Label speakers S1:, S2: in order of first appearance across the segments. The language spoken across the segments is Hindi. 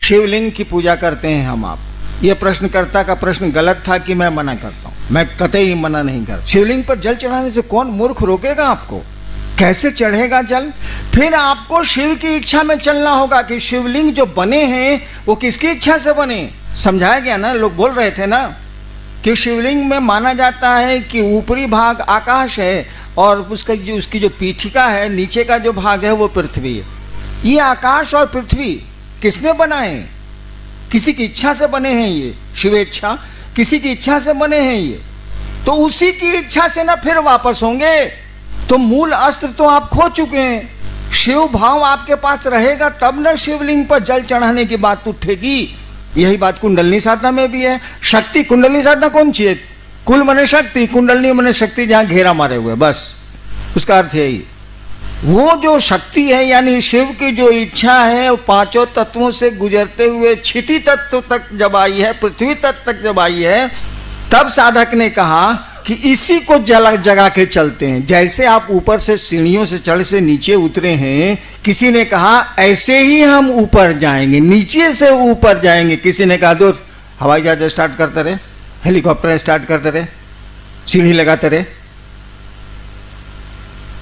S1: शिवलिंग की पूजा करते हैं हम आप। ये प्रश्नकर्ता का प्रश्न गलत था कि मैं मना करता हूँ, मैं कतई मना नहीं करता। शिवलिंग पर जल चढ़ाने से कौन मूर्ख रोकेगा आपको? कैसे चढ़ेगा जल? फिर आपको शिव की इच्छा में चलना होगा कि शिवलिंग जो बने हैं वो किसकी इच्छा से बने। समझाया गया ना, लोग बोल रहे थे ना कि शिवलिंग में माना जाता है कि ऊपरी भाग आकाश है और उसकी जो पीठिका है, नीचे का जो भाग है वो पृथ्वी है। ये आकाश और पृथ्वी किसने बनाए? किसी की इच्छा से बने हैं। ये शिवेच्छा, किसी की इच्छा से बने हैं ये। तो उसी की इच्छा से ना फिर वापस होंगे। तो मूल अस्त्र तो आप खो चुके हैं। शिव भाव आपके पास रहेगा तब ना शिवलिंग पर जल चढ़ाने की बात उठेगी। यही बात कुंडलनी साधना में भी है। शक्ति कुंडलनी साधना कौन सी है? कुल मने शक्ति, कुंडलनी मने शक्ति जहां घेरा मारे हुए, बस उसका अर्थ यही। वो जो शक्ति है यानी शिव की जो इच्छा है वो पांचों तत्वों से गुजरते हुए क्षिति तत्व तक जब आई है, पृथ्वी तत्व तक जब आई है, तब साधक ने कहा कि इसी को जगा के चलते हैं। जैसे आप ऊपर से सीढ़ियों से चढ़ से नीचे उतरे हैं, किसी ने कहा ऐसे ही हम ऊपर जाएंगे, नीचे से ऊपर जाएंगे। किसी ने कहा दूर हवाई जहाज स्टार्ट करते रहे, हेलीकॉप्टर स्टार्ट करते रहे, सीढ़ी लगाते रहे।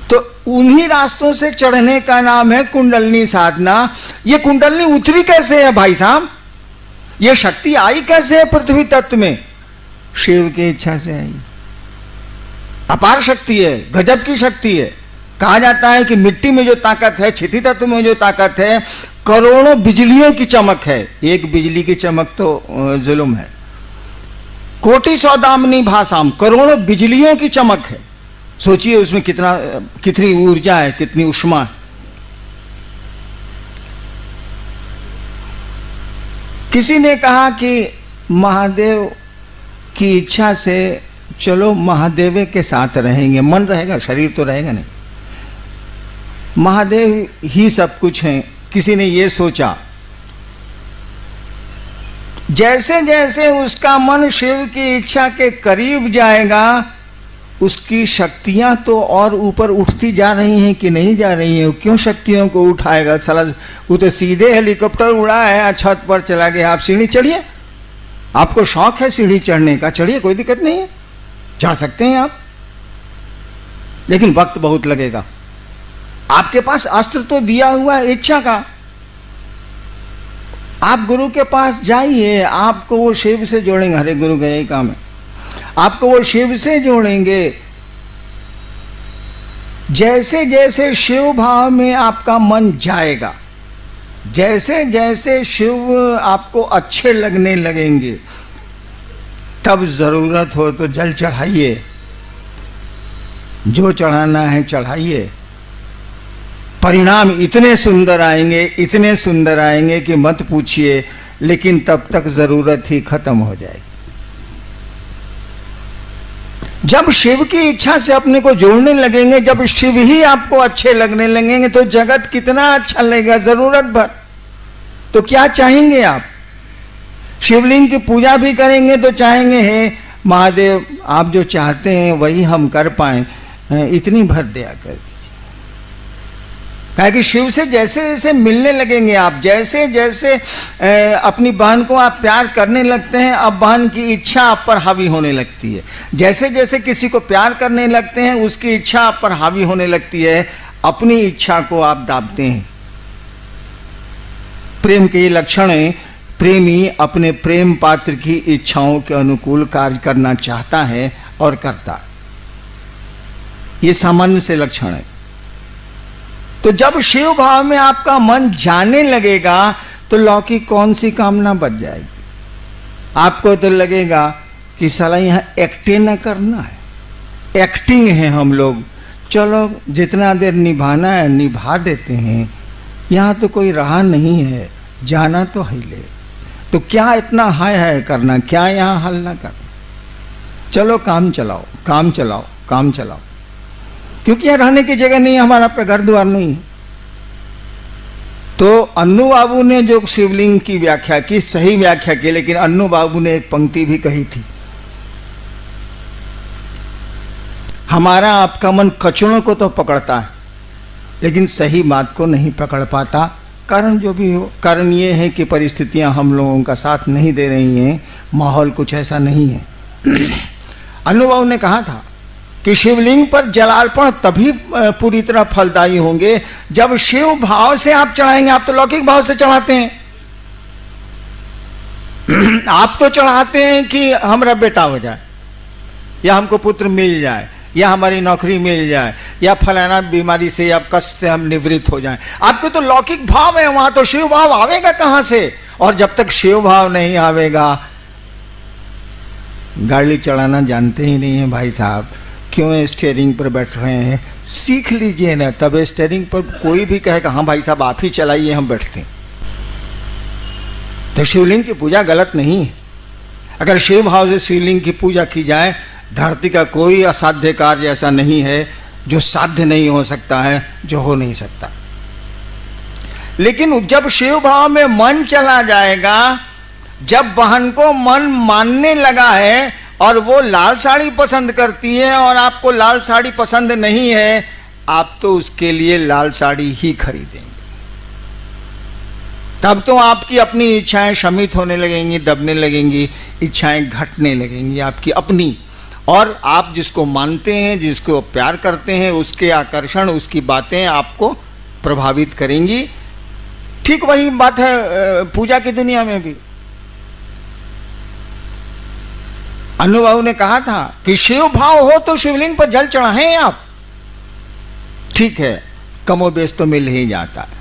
S1: तो उन्हीं रास्तों से चढ़ने का नाम है कुंडलनी साधना। ये कुंडलनी उतरी कैसे है भाई साहब? ये शक्ति आई कैसे है पृथ्वी तत्व में? शिव की इच्छा से आई। अपार शक्ति है, गजब की शक्ति है। कहा जाता है कि मिट्टी में जो ताकत है, क्षिति तत्व में जो ताकत है, करोड़ों बिजलियों की चमक है। एक बिजली की चमक तो जुल्म है। कोटि सौदामिनी भासाम, करोड़ों बिजलियों की चमक है। सोचिए उसमें कितनी ऊर्जा है, कितनी उष्मा है। किसी ने कहा कि महादेव की इच्छा से चलो महादेव के साथ रहेंगे। मन रहेगा, शरीर तो रहेगा नहीं। महादेव ही सब कुछ हैं। किसी ने ये सोचा। जैसे जैसे उसका मन शिव की इच्छा के करीब जाएगा, उसकी शक्तियां तो और ऊपर उठती जा रही हैं कि नहीं जा रही हैं? क्यों शक्तियों को उठाएगा? साला वो तो सीधे हेलीकॉप्टर उड़ा है, छत पर चला गया। आप सीढ़ी चढ़िए, आपको शौक है सीढ़ी चढ़ने का, चढ़िए, कोई दिक्कत नहीं है, चढ़ सकते हैं आप। लेकिन वक्त बहुत लगेगा। आपके पास अस्त्र तो दिया हुआ है इच्छा का। आप गुरु के पास जाइए, आपको वो शिव से जोड़ेंगे। हरे गुरु का यही काम है, आपको वो शिव से जोड़ेंगे। जैसे जैसे शिव भाव में आपका मन जाएगा, जैसे जैसे शिव आपको अच्छे लगने लगेंगे, तब जरूरत हो तो जल चढ़ाइए, जो चढ़ाना है चढ़ाइए। परिणाम इतने सुंदर आएंगे, इतने सुंदर आएंगे कि मत पूछिए। लेकिन तब तक जरूरत ही खत्म हो जाएगी। जब शिव की इच्छा से अपने को जोड़ने लगेंगे, जब शिव ही आपको अच्छे लगने लगेंगे, तो जगत कितना अच्छा लगेगा जरूरत भर। तो क्या चाहेंगे आप? शिवलिंग की पूजा भी करेंगे तो चाहेंगे हे महादेव आप जो चाहते हैं वही हम कर पाए, इतनी भर दया कर दीजिए। कि शिव से जैसे जैसे मिलने लगेंगे आप, जैसे जैसे अपनी बहन को आप प्यार करने लगते हैं, अब बहन की इच्छा आप पर हावी होने लगती है। जैसे जैसे किसी को प्यार करने लगते हैं, उसकी इच्छा आप पर हावी होने लगती है, अपनी इच्छा को आप दाबते हैं। प्रेम के ये लक्षण है। प्रेमी अपने प्रेम पात्र की इच्छाओं के अनुकूल कार्य करना चाहता है और करता है। ये सामान्य से लक्षण है। तो जब शिव भाव में आपका मन जाने लगेगा तो लौकिक कौन सी कामना बच जाएगी? आपको तो लगेगा कि साला यहाँ एक्टिंग न करना है, एक्टिंग है हम लोग, चलो जितना देर निभाना है निभा देते हैं, यहाँ तो कोई रहा नहीं है, जाना तो है ले, तो क्या इतना हाय हाय करना, क्या यहाँ हल्ला करना, चलो काम चलाओ काम चलाओ काम चलाओ, क्योंकि यहाँ रहने की जगह नहीं है, हमारा आपका घर द्वार नहीं है। तो अन्नू बाबू ने जो शिवलिंग की व्याख्या की, सही व्याख्या की, लेकिन अन्नू बाबू ने एक पंक्ति भी कही थी, हमारा आपका मन कचड़ों को तो पकड़ता है लेकिन सही बात को नहीं पकड़ पाता। कारण जो भी हो, कारण ये है कि परिस्थितियां हम लोगों का साथ नहीं दे रही हैं, माहौल कुछ ऐसा नहीं है। अनुभव ने कहा था कि शिवलिंग पर जलार्पण तभी पूरी तरह फलदायी होंगे जब शिव भाव से आप चढ़ाएंगे। आप तो लौकिक भाव से चढ़ाते हैं। आप तो चढ़ाते हैं कि हमारा बेटा हो जाए, या हमको पुत्र मिल जाए, या हमारी नौकरी मिल जाए, या फलाना बीमारी से या कष्ट से हम निवृत्त हो जाएं। आपके तो लौकिक भाव है, वहां तो शिव भाव आवेगा कहां से? और जब तक शिव भाव नहीं आवेगा, गाड़ी चलाना जानते ही नहीं है भाई साहब, क्यों स्टीयरिंग पर बैठ रहे हैं? सीख लीजिए ना, तब स्टीयरिंग पर कोई भी कहेगा हाँ भाई साहब आप ही चलाइए, हम बैठते हैं। तो शिवलिंग की पूजा गलत नहीं है। अगर शिव भाव से शिवलिंग की पूजा की जाए, धरती का कोई असाध्य कार्य ऐसा नहीं है जो साध्य नहीं हो सकता है, जो हो नहीं सकता। लेकिन जब शिव भाव में मन चला जाएगा, जब बहन को मन मानने लगा है और वो लाल साड़ी पसंद करती है और आपको लाल साड़ी पसंद नहीं है, आप तो उसके लिए लाल साड़ी ही खरीदेंगे। तब तो आपकी अपनी इच्छाएं शमित होने लगेंगी, दबने लगेंगी, इच्छाएं घटने लगेंगी आपकी अपनी। और आप जिसको मानते हैं, जिसको प्यार करते हैं, उसके आकर्षण, उसकी बातें आपको प्रभावित करेंगी। ठीक वही बात है पूजा की दुनिया में भी। अनुभव ने कहा था कि शिव भाव हो तो शिवलिंग पर जल चढ़ाएं आप। ठीक है, कमोबेश तो मिल ही जाता है,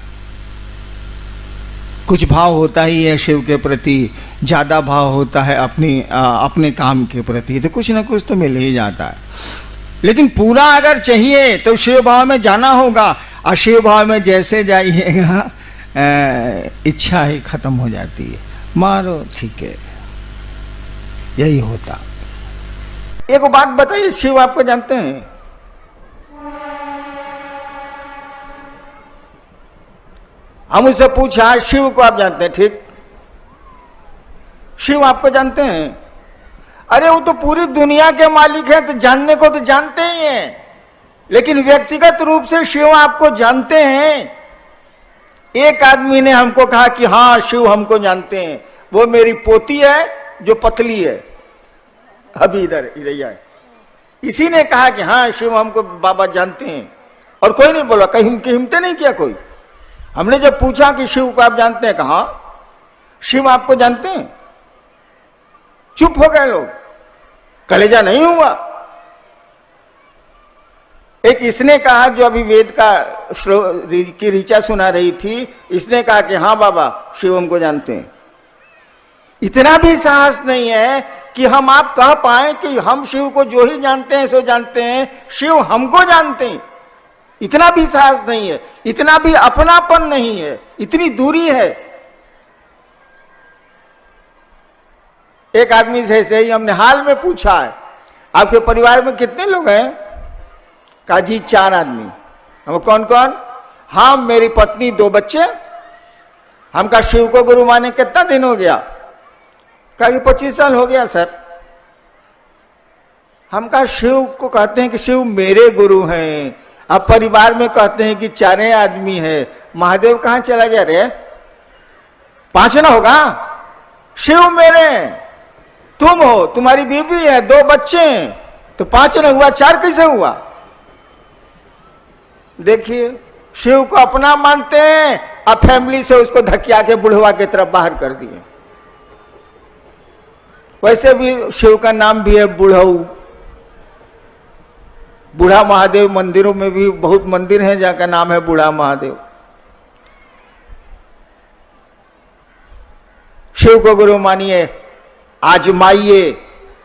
S1: कुछ भाव होता ही है शिव के प्रति, ज्यादा भाव होता है अपने काम के प्रति, तो कुछ ना कुछ तो मिल ही जाता है। लेकिन पूरा अगर चाहिए तो शिव भाव में जाना होगा, और शिव भाव में जैसे जाइएगा इच्छा ही खत्म हो जाती है, मारो ठीक है, यही होता। एक बात बताइए, शिव आपको जानते हैं? हम उससे पूछा शिव को आप जानते हैं? ठीक, शिव आपको जानते हैं? अरे वो तो पूरी दुनिया के मालिक हैं, तो जानने को तो जानते ही हैं, लेकिन व्यक्तिगत रूप से शिव आपको जानते हैं? एक आदमी ने हमको कहा कि हाँ शिव हमको जानते हैं, वो मेरी पोती है जो पतली है, अभी इधर आए, इसी ने कहा कि हाँ शिव हमको बाबा जानते हैं, और कोई नहीं बोला, कहीं हिम्मत नहीं किया कोई। हमने जब पूछा कि शिव को आप जानते हैं, कहा शिव आपको जानते हैं? चुप हो गए लोग, कलेजा नहीं हुआ। एक इसने कहा, जो अभी वेद का की ऋचा सुना रही थी, इसने कहा कि हाँ बाबा शिव हमको जानते हैं। इतना भी साहस नहीं है कि हम आप कह पाए कि हम शिव को जो ही जानते हैं सो जानते हैं, शिव हमको जानते हैं। इतना भी साहस नहीं है, इतना भी अपनापन नहीं है, इतनी दूरी है। एक आदमी से ऐसे ही हमने हाल में पूछा है, आपके परिवार में कितने लोग हैं? कहा जी 4 आदमी। हम कौन कौन? हाँ मेरी पत्नी, 2 बच्चे। हम कहा शिव को गुरु माने कितना दिन हो गया? कहा 25 साल हो गया सर। हम कहा शिव को कहते हैं कि शिव मेरे गुरु हैं, अब परिवार में कहते हैं कि 4 आदमी है, महादेव कहां चला गया रे? 5 ना होगा? शिव मेरे, तुम हो, तुम्हारी बीवी है, 2 बच्चे हैं, तो 5 ना हुआ, 4 कैसे हुआ? देखिए, शिव को अपना मानते हैं, अब फैमिली से उसको धकिया के बुढ़वा की तरफ बाहर कर दिए। वैसे भी शिव का नाम भी है बुढ़ऊ, बूढ़ा महादेव। मंदिरों में भी बहुत मंदिर हैं जहाँ का नाम है बूढ़ा महादेव। शिव को गुरु मानिए, आजमाइए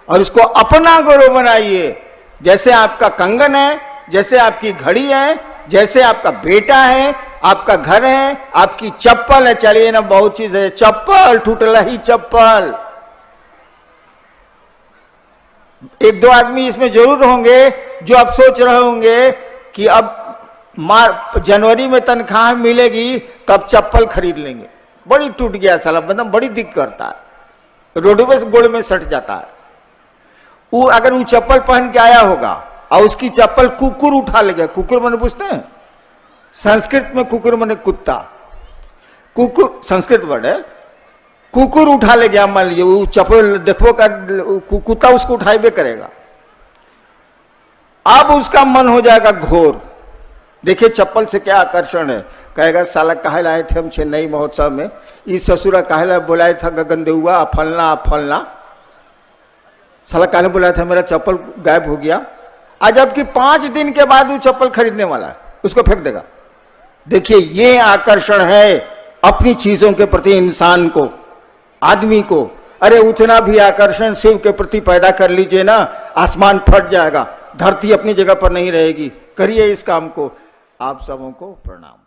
S1: और उसको अपना गुरु बनाइए। जैसे आपका कंगन है, जैसे आपकी घड़ी है, जैसे आपका बेटा है, आपका घर है, आपकी चप्पल है। चलिए ना, बहुत चीज है, चप्पल टूटला ही चप्पल। 1-2 आदमी इसमें जरूर होंगे जो अब सोच रहे होंगे कि अब जनवरी में तनख्वाह मिलेगी तब चप्पल खरीद लेंगे। बड़ी टूट गया साला, मतलब बड़ी दिक्कत करता है, रोडवे से गोड़ में सट जाता है। वो अगर वो चप्पल पहन के आया होगा और उसकी चप्पल कुकुर उठा ले गया। कुकुर मैंने पूछते हैं, संस्कृत में कुकुर मैंने कुत्ता। कुकुर संस्कृत वर्ड है, कुकुर उठा ले गया, मान लीजिए वो चप्पल देखो का कुत्ता उसको उठाइबे करेगा, अब उसका मन हो जाएगा घोर। देखिए चप्पल से क्या आकर्षण है, कहेगा साला काहे लाए थे हम चेन्नई महोत्सव में, इस ससुरा काहे लाए बुलाया था गगन देहुआ फलना फलना, साला काहे बुलाया था, मेरा चप्पल गायब हो गया। आज जबकि 5 दिन के बाद वो चप्पल खरीदने वाला है, उसको फेंक देगा। देखिए ये आकर्षण है अपनी चीजों के प्रति इंसान को, आदमी को। अरे उतना भी आकर्षण शिव के प्रति पैदा कर लीजिए ना, आसमान फट जाएगा, धरती अपनी जगह पर नहीं रहेगी। करिए इस काम को। आप सबों को प्रणाम।